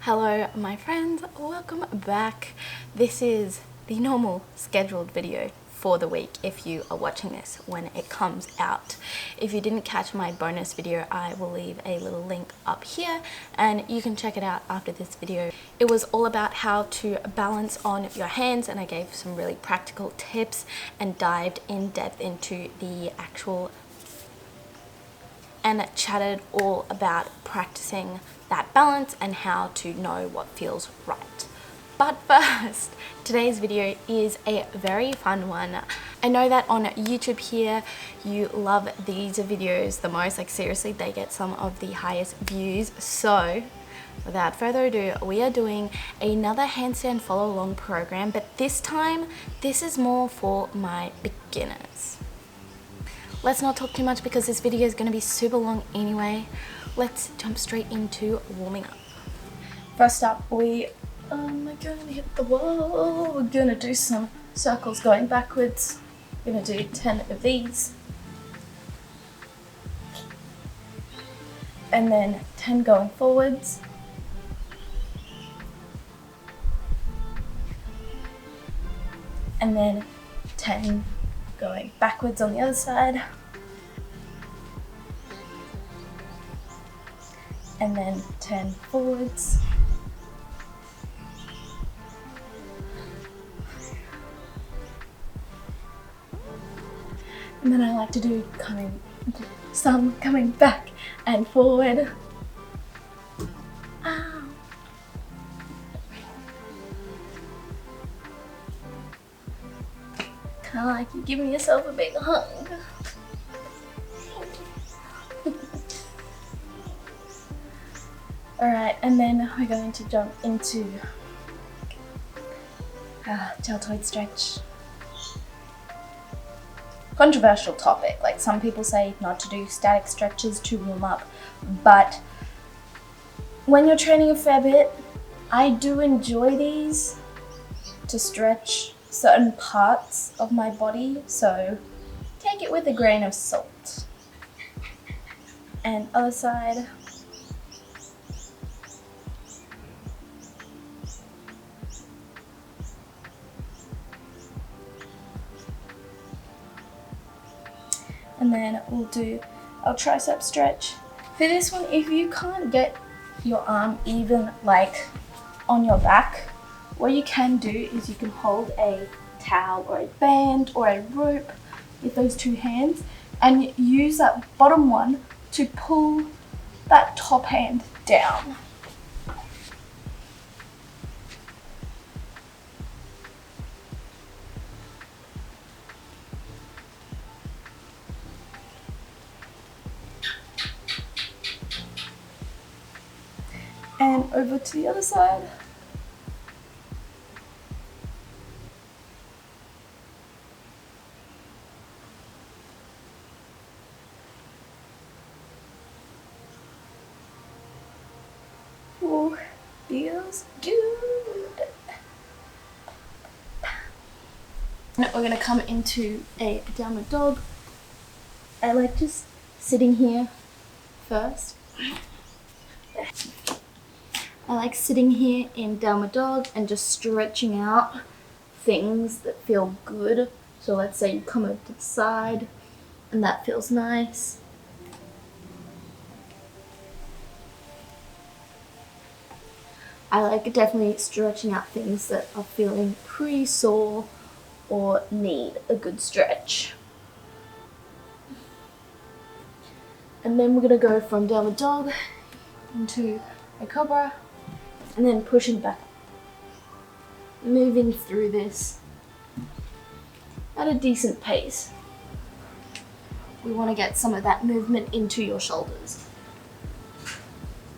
Hello my friends, welcome back. This is the normal scheduled video for the week if you are watching this when it comes out. If you didn't catch my bonus video, I will leave a little link up here and you can check it out after this video. It was all about how to balance on your hands, and I gave some really practical tips and dived in depth into the actual and chatted all about practicing that balance and how to know what feels right. But first, today's video is a very fun one. I know that on YouTube here, you love these videos the most. Like seriously, they get some of the highest views. So without further ado, we are doing another handstand follow along program, but this time, this is more for my beginners. Let's not talk too much because this video is going to be super long anyway. Let's jump straight into warming up. First up, we are going to hit the wall. We're going to do some circles going backwards. We're going to do 10 of these. And then 10 going forwards. And then 10 going backwards on the other side. And then 10 forwards. And then I like to do some coming back and forward. Ow. Kind of like you're giving yourself a big hug. Alright, and then we're going to jump into deltoid stretch. Controversial topic, like some people say not to do static stretches to warm up, but when you're training a fair bit, I do enjoy these to stretch certain parts of my body, so take it with a grain of salt. And other side. And then we'll do our tricep stretch. For this one, if you can't get your arm even like on your back, what you can do is you can hold a towel or a band or a rope with those two hands and use that bottom one to pull that top hand down. And over to the other side. Oh, feels good. Now we're gonna come into a downward dog. I like just sitting here first. I like sitting here in downward dog and just stretching out things that feel good. So let's say you come over to the side and that feels nice. I like definitely stretching out things that are feeling pretty sore or need a good stretch. And then we're gonna go from downward dog into a cobra. And then pushing back, moving through this at a decent pace. We want to get some of that movement into your shoulders.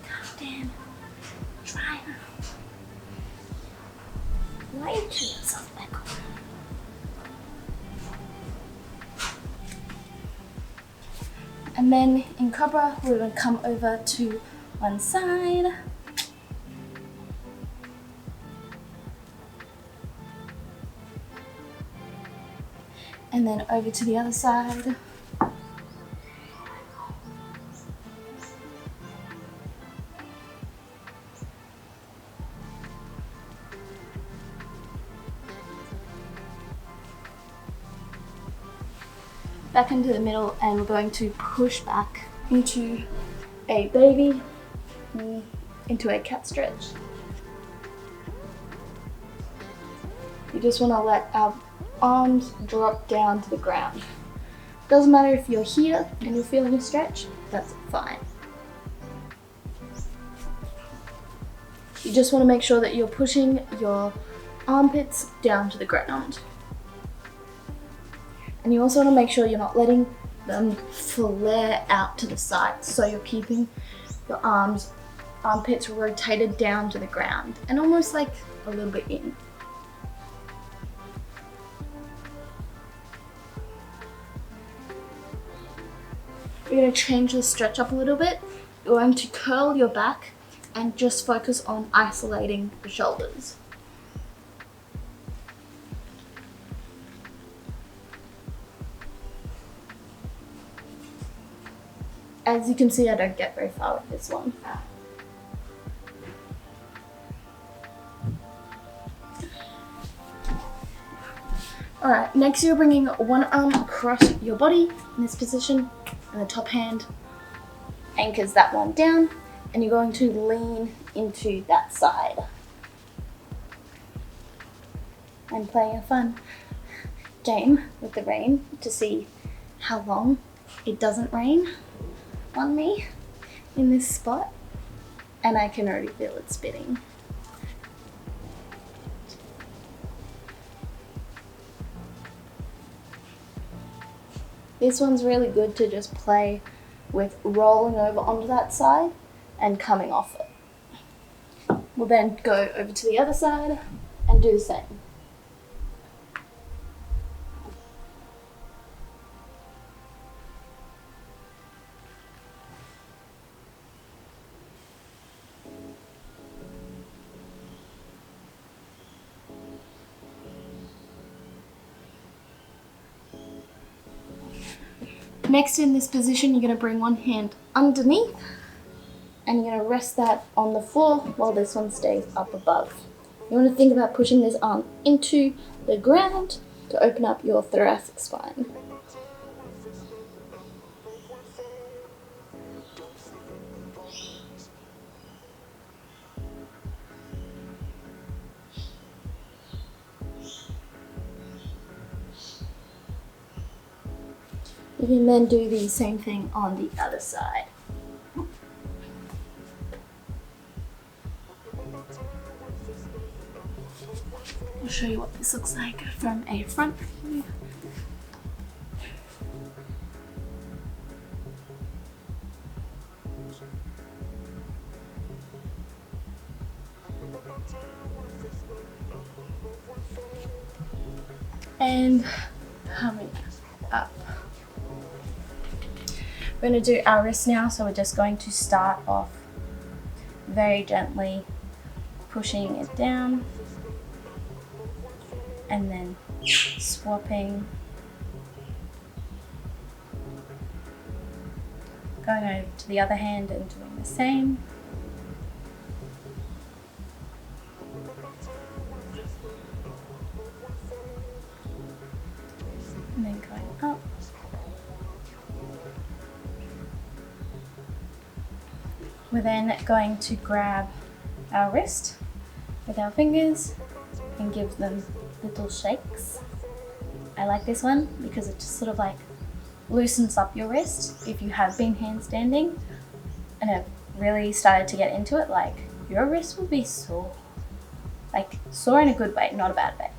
God damn, try now. Why you turn yourself back on? And then in cobra, we're going to come over to one side. And then over to the other side. back into the middle, and we're going to push back into a baby, into a cat stretch. You just want to let our arms drop down to the ground. Doesn't matter if you're here and you're feeling a stretch, that's fine. You just want to make sure that you're pushing your armpits down to the ground. And you also want to make sure you're not letting them flare out to the side. So you're keeping your armpits rotated down to the ground and almost like a little bit in. You're going to change the stretch up a little bit. You're going to curl your back and just focus on isolating the shoulders. As you can see, I don't get very far with this one. Alright, next you're bringing one arm across your body in this position, and the top hand anchors that one down, and you're going to lean into that side. I'm playing a fun game with the rain to see how long it doesn't rain on me in this spot, and I can already feel it spitting. This one's really good to just play with rolling over onto that side and coming off it. We'll then go over to the other side and do the same. Next, in this position, you're going to bring one hand underneath and you're going to rest that on the floor while this one stays up above. You want to think about pushing this arm into the ground to open up your thoracic spine. You can then do the same thing on the other side. I'll show you what this looks like from a front view. And coming up. We're going to do our wrist now, so we're just going to start off very gently pushing it down and then swapping, going over to the other hand and doing the same. And then going up. We're then going to grab our wrist with our fingers and give them little shakes. I like this one because it just sort of like loosens up your wrist. If you have been handstanding and have really started to get into it, like your wrist will be sore. Like sore in a good way, not a bad way.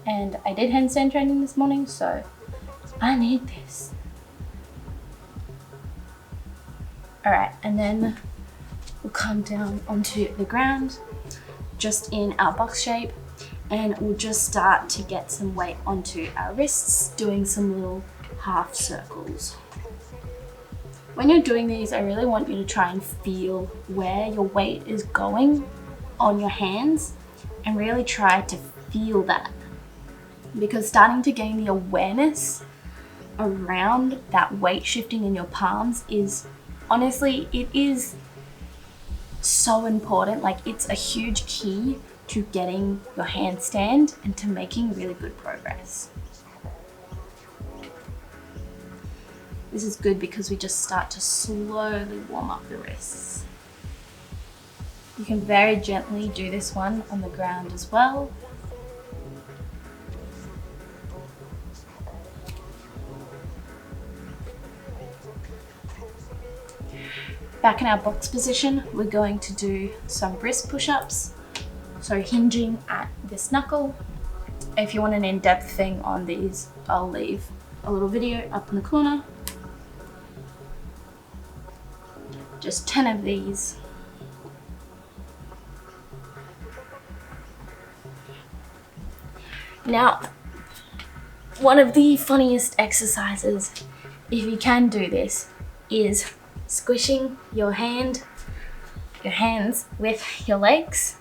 And I did handstand training this morning, so I need this. Alright, and then we'll come down onto the ground, just in our box shape, and we'll just start to get some weight onto our wrists, doing some little half circles. When you're doing these, I really want you to try and feel where your weight is going on your hands, and really try to feel that. Because starting to gain the awareness around that weight shifting in your palms is, honestly, it is so important. Like, it's a huge key to getting your handstand and to making really good progress. This is good because we just start to slowly warm up the wrists. You can very gently do this one on the ground as well. Back in our box position, we're going to do some wrist push-ups. So hinging at this knuckle. If you want an in-depth thing on these, I'll leave a little video up in the corner. Just 10 of these. Now, one of the funniest exercises, if you can do this, is squishing your hands with your legs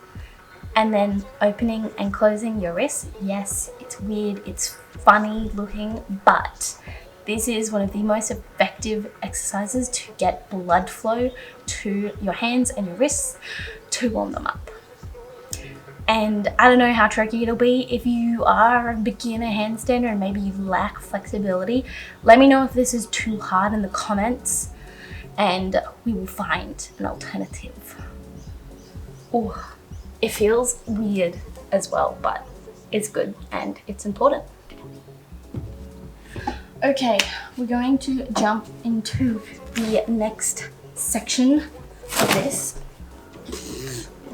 and then opening and closing your wrists. Yes, it's weird, it's funny looking, but this is one of the most effective exercises to get blood flow to your hands and your wrists to warm them up. And I don't know how tricky it'll be. If you are a beginner handstander and maybe you lack flexibility, let me know if this is too hard in the comments and we will find an alternative. Oh, it feels weird as well, but it's good and it's important. Okay, we're going to jump into the next section of this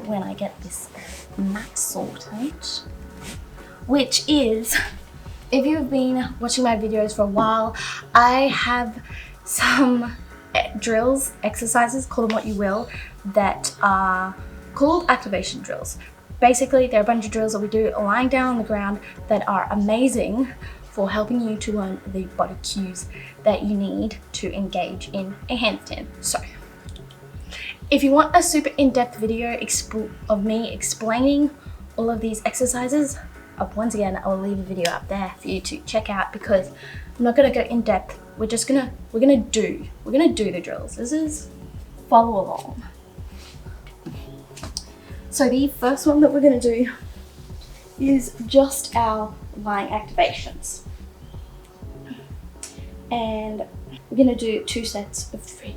when I get this mat sorted, which is, if you've been watching my videos for a while, I have some drills, exercises, call them what you will, that are called activation drills. Basically, they're a bunch of drills that we do lying down on the ground that are amazing for helping you to learn the body cues that you need to engage in a handstand. So, if you want a super in-depth video of me explaining all of these exercises, once again, I will leave a video up there for you to check out because I'm not gonna go in depth. We're gonna do the drills. This is follow along. So the first one that we're gonna do is just our lying activations. And we're gonna do 2 sets of 3.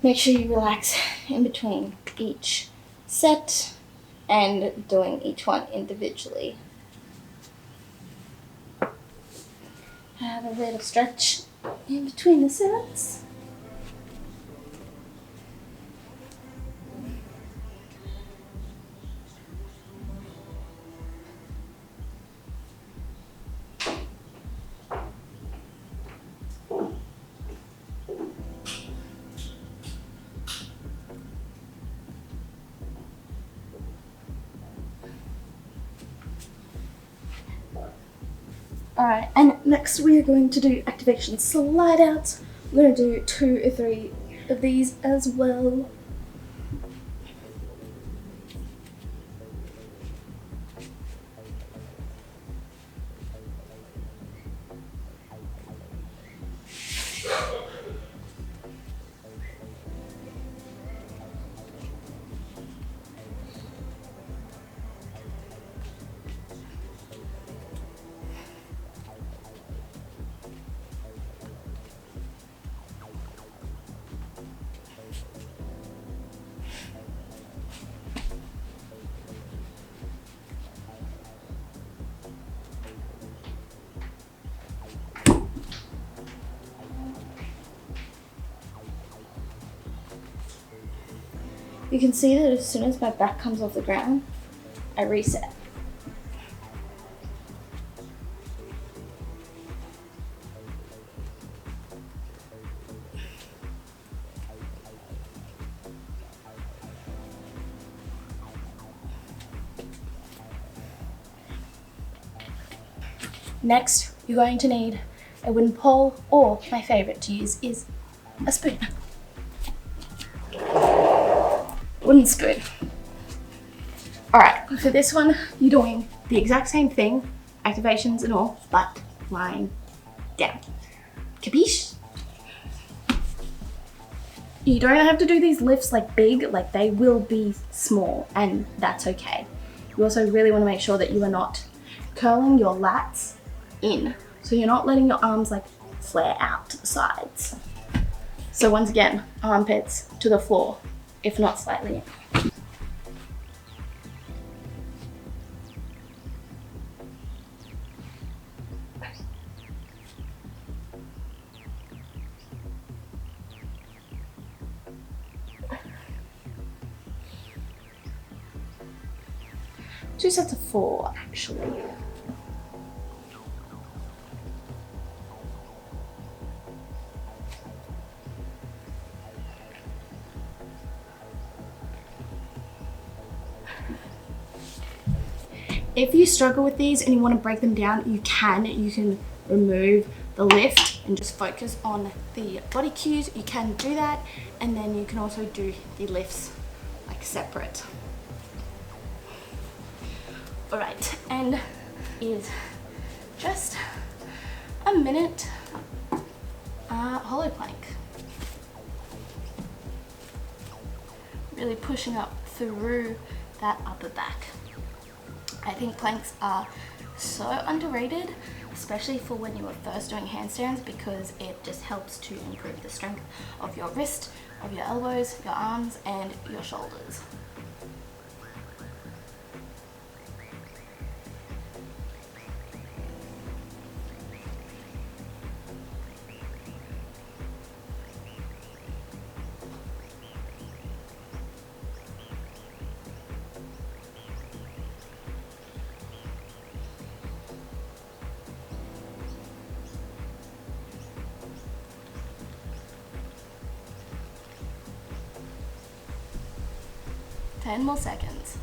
Make sure you relax in between each set and doing each one individually. Have a little stretch in between the sets. Alright, and next we are going to do activation slide outs. We're going to do 2 or 3 of these as well. You can see that as soon as my back comes off the ground, I reset. Next, you're going to need a wooden pole, or my favorite to use is a spoon. Wooden spoon. Alright, for this one, you're doing the exact same thing, activations and all, but lying down. Capiche? You don't have to do these lifts like big, like they will be small, and that's okay. You also really want to make sure that you are not curling your lats in. So you're not letting your arms like flare out to the sides. So once again, armpits to the floor, if not slightly in. Two sets of 4, actually. If you struggle with these and you want to break them down, you can remove the lift and just focus on the body cues. You can do that, and then you can also do the lifts like separate. All right, and is just a minute hollow plank. Really pushing up through that upper back. I think planks are so underrated, especially for when you are first doing handstands, because it just helps to improve the strength of your wrist, of your elbows, your arms, and your shoulders. Ten more seconds.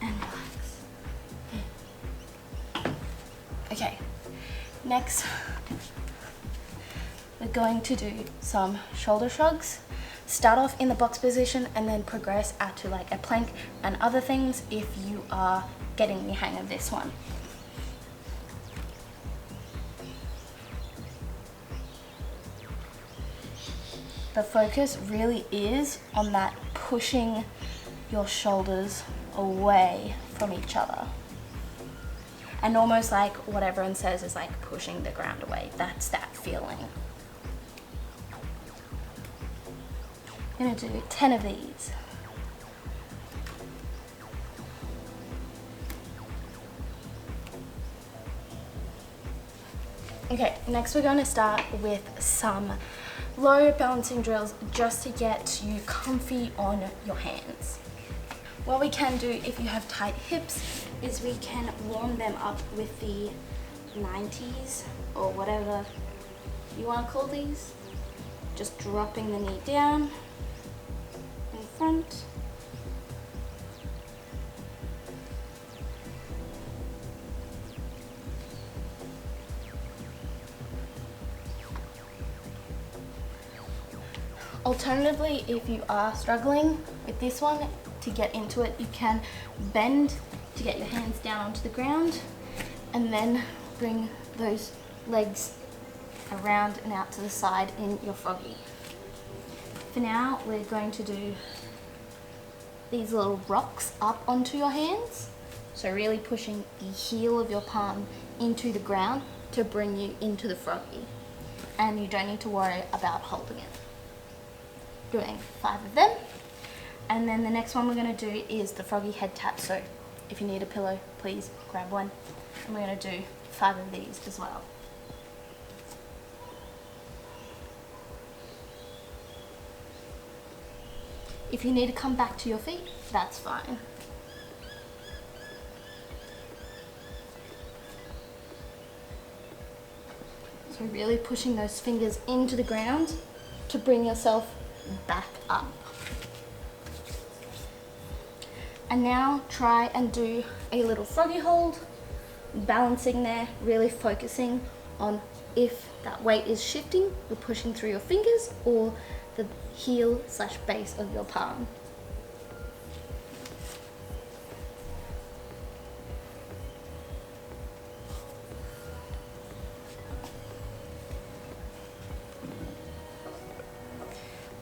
And relax. Okay, next we're going to do some shoulder shrugs. Start off in the box position and then progress out to like a plank and other things if you are getting the hang of this one. The focus really is on that pushing your shoulders away from each other. And almost like what everyone says is like pushing the ground away. That's that feeling. I'm gonna do 10 of these. Okay, next we're going to start with some low balancing drills just to get you comfy on your hands. What we can do if you have tight hips is we can warm them up with the 90s or whatever you want to call these. Just dropping the knee down in front. Alternatively, if you are struggling with this one, to get into it, you can bend to get your hands down onto the ground and then bring those legs around and out to the side in your froggy. For now, we're going to do these little rocks up onto your hands. So really pushing the heel of your palm into the ground to bring you into the froggy. And you don't need to worry about holding it. Doing 5 of them. And then the next one we're going to do is the froggy head tap. So if you need a pillow, please grab one. And we're going to do 5 of these as well. If you need to come back to your feet, that's fine. So really pushing those fingers into the ground to bring yourself back up. And now try and do a little froggy hold, balancing there, really focusing on if that weight is shifting, you're pushing through your fingers or the heel / base of your palm.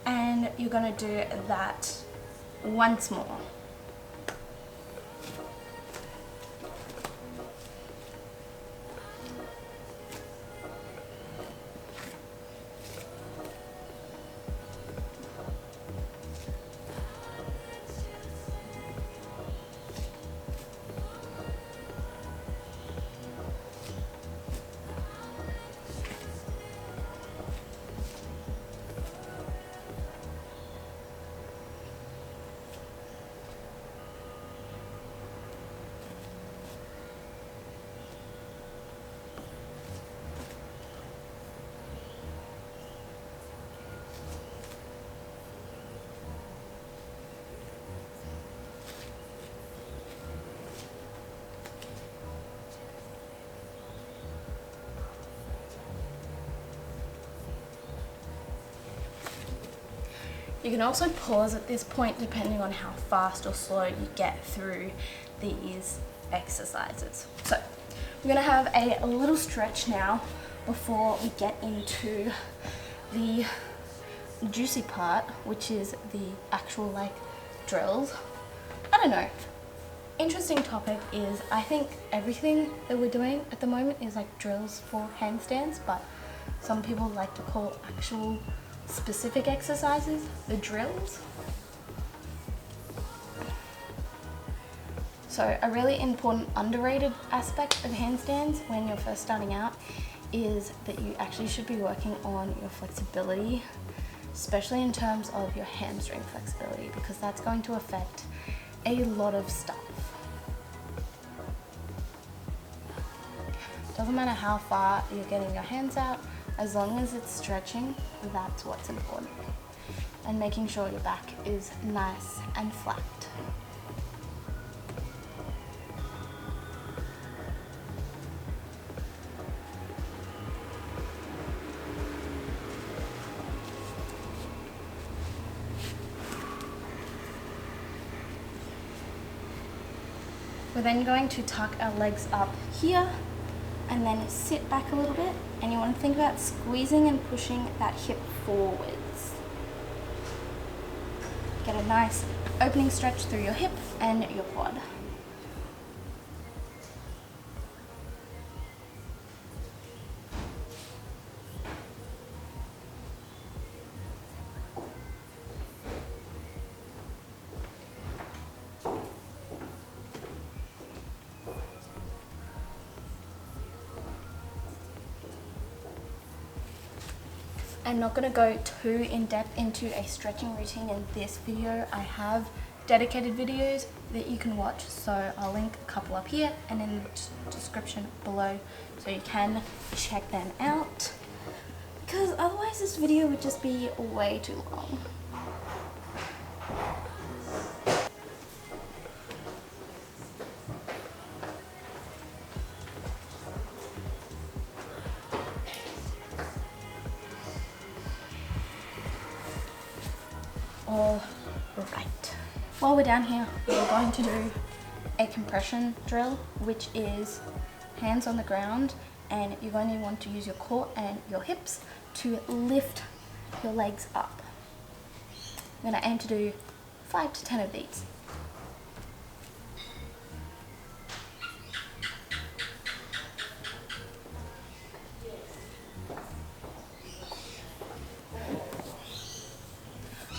And you're going to do that once more. You can also pause at this point depending on how fast or slow you get through these exercises. So we're going to have a little stretch now before we get into the juicy part, which is the actual drills. I don't know. Interesting topic is I think everything that we're doing at the moment is drills for handstands, but some people like to call actual specific exercises the drills. So a really important underrated aspect of handstands when you're first starting out is that you actually should be working on your flexibility, especially in terms of your hamstring flexibility, because that's going to affect a lot of stuff. Doesn't matter how far you're getting your hands out, as long as it's stretching, that's what's important. And making sure your back is nice and flat. We're then going to tuck our legs up here and then sit back a little bit, and you want to think about squeezing and pushing that hip forwards. Get a nice opening stretch through your hip and your quad. I'm not going to go too in depth into a stretching routine in this video. I have dedicated videos that you can watch, so I'll link a couple up here and in the description below so you can check them out, because otherwise this video would just be way too long. All right. While we're down here, we're going to do a compression drill, which is hands on the ground, and you're going to want to use your core and your hips to lift your legs up. I'm going to aim to do 5 to 10 of these.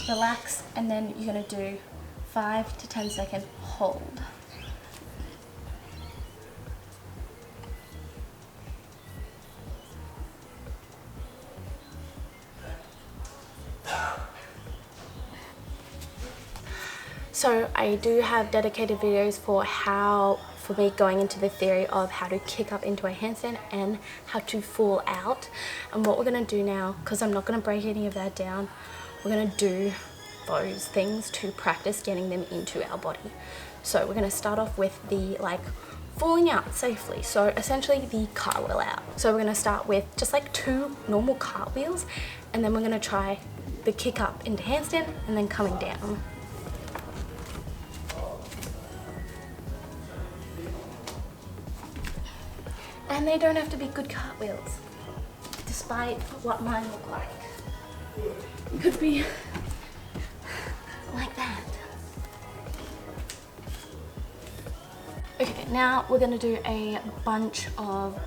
Relax, and then you're going to do 5 to 10 second hold. So I do have dedicated videos for me going into the theory of how to kick up into a handstand and how to fall out. And what we're going to do now, because I'm not going to break any of that down, we're going to do those things to practice getting them into our body. So we're going to start off with the falling out safely. So essentially the cartwheel out. So we're going to start with just like 2 normal cartwheels, and then we're going to try the kick up into handstand and then coming down. And they don't have to be good cartwheels, despite what mine look like. It could be like that. Okay, now we're gonna do a bunch of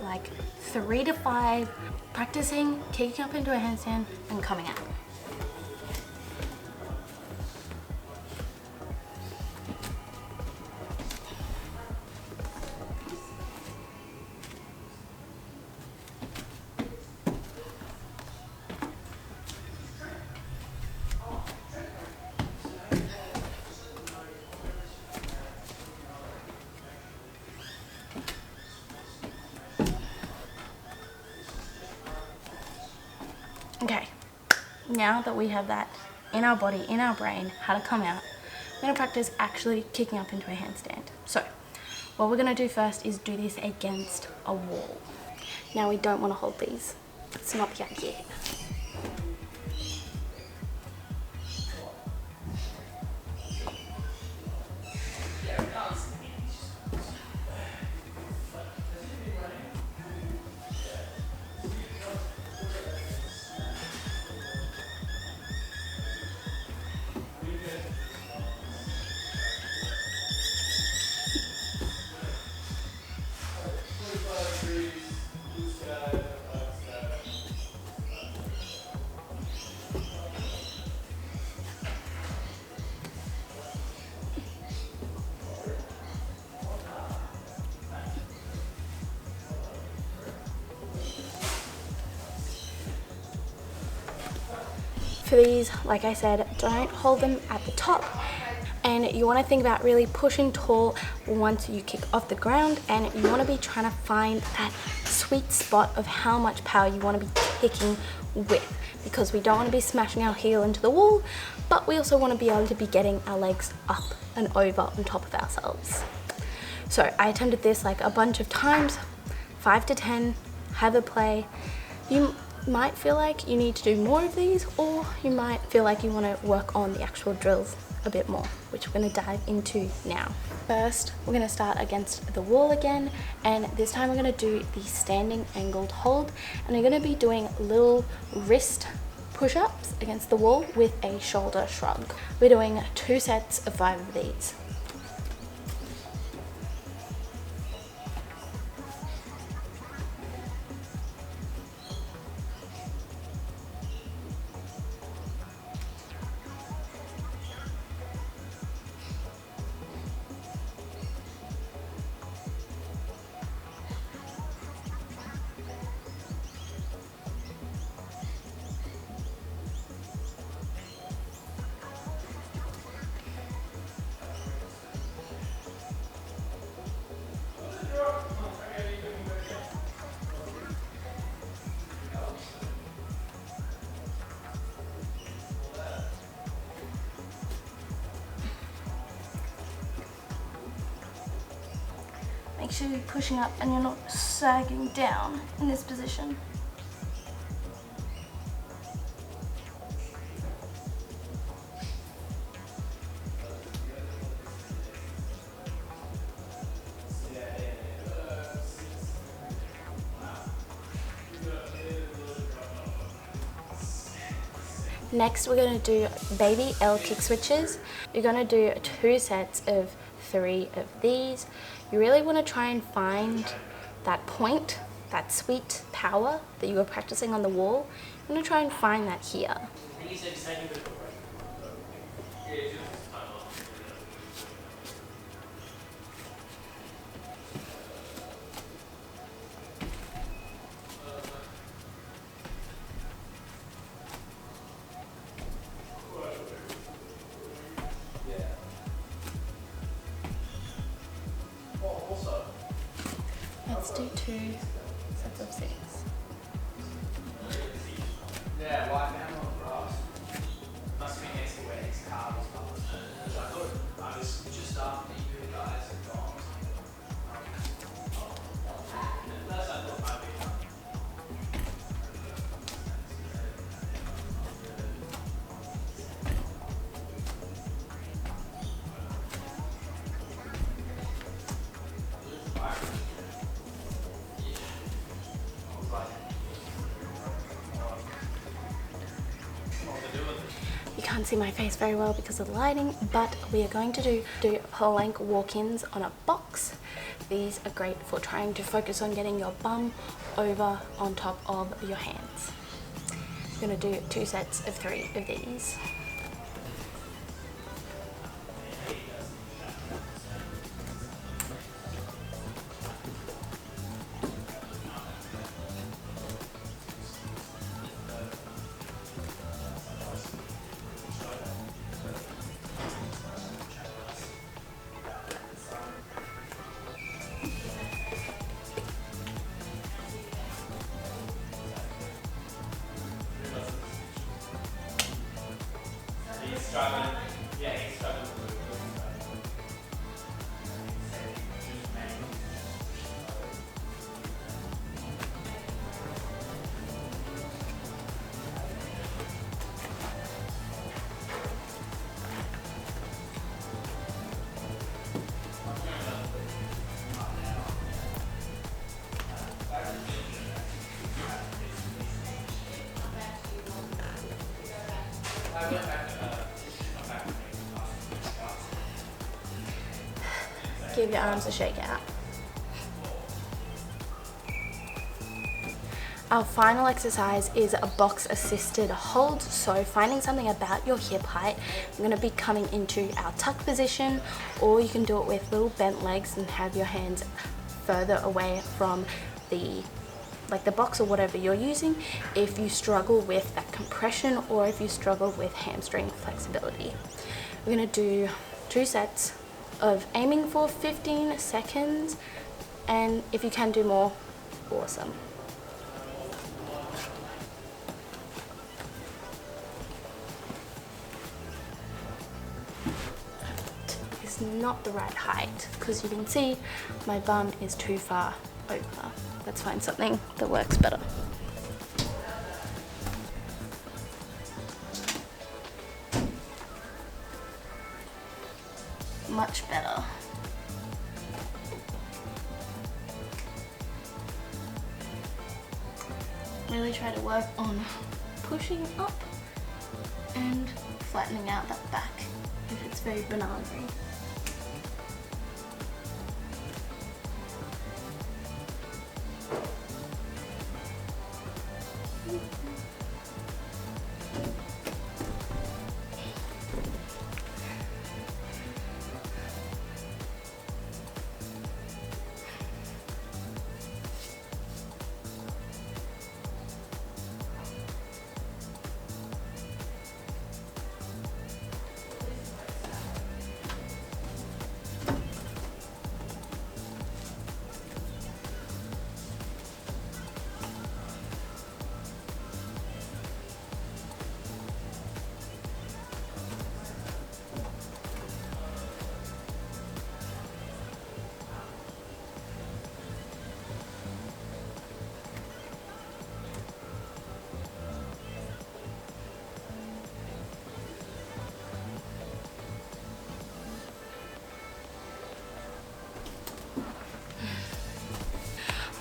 3 to 5 practicing kicking up into a handstand and coming out. Okay, now that we have that in our body, in our brain, how to come out, we're going to practice actually kicking up into a handstand. So, what we're going to do first is do this against a wall. Now we don't want to hold these. It's not the idea. For these, like I said, don't hold them at the top, and you want to think about really pushing tall once you kick off the ground, and you want to be trying to find that sweet spot of how much power you want to be kicking with, because we don't want to be smashing our heel into the wall, but we also want to be able to be getting our legs up and over on top of ourselves. So I attempted this a bunch of times, 5 to 10, have a play. You might feel like you need to do more of these, or you might feel like you want to work on the actual drills a bit more, which we're going to dive into now. First, we're going to start against the wall again, and this time we're going to do the standing angled hold, and we're going to be doing little wrist push-ups against the wall with a shoulder shrug. We're doing 2 sets of 5 of these. Make sure you're pushing up and you're not sagging down in this position. Next, we're going to do baby L kick switches. You're going to do 2 sets of 3 of these. You really want to try and find that point, that sweet power that you were practicing on the wall. You want to try and find that here. Let's do 2 sets of 6. Yeah, why now on grass? Must be next to where his car was parked. Which I thought I was just after you. can't see my face very well because of the lighting, but we are going to do plank walk-ins on a box. These are great for trying to focus on getting your bum over on top of your hands. I'm going to do 2 sets of 3 of these. Yeah, he's struggling with it. Give your arms a shake out. Our final exercise is a box assisted hold. So finding something about your hip height, I'm going to be coming into our tuck position, or you can do it with little bent legs and have your hands further away from the box or whatever you're using if you struggle with that compression or if you struggle with hamstring flexibility. We're going to do 2 sets of aiming for 15 seconds, and if you can do more, awesome. It's not the right height because you can see my bum is too far over. Let's find something that works better. Much better. Really try to work on pushing up and flattening out that back if it's very banana-y.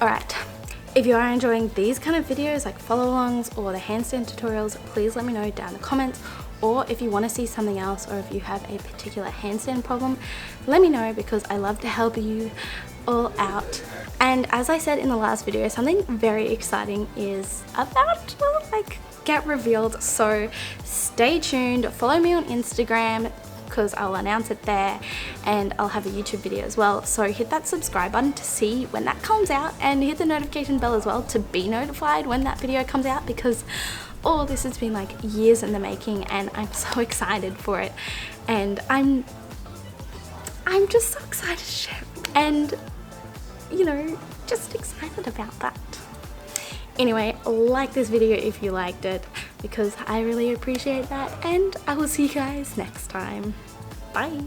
Alright, if you are enjoying these kind of videos like follow-alongs or the handstand tutorials, please let me know down in the comments, or if you want to see something else or if you have a particular handstand problem, let me know because I love to help you all out. And as I said in the last video, something very exciting is about to get revealed, so stay tuned, follow me on Instagram because I'll announce it there, and I'll have a YouTube video as well, so hit that subscribe button to see when that comes out and hit the notification bell as well to be notified when that video comes out, because all this has been like years in the making and I'm so excited for it, and I'm just so excited to share it, and you know, just excited about that. Anyway, like this video if you liked it because I really appreciate that, and I will see you guys next time. Bye.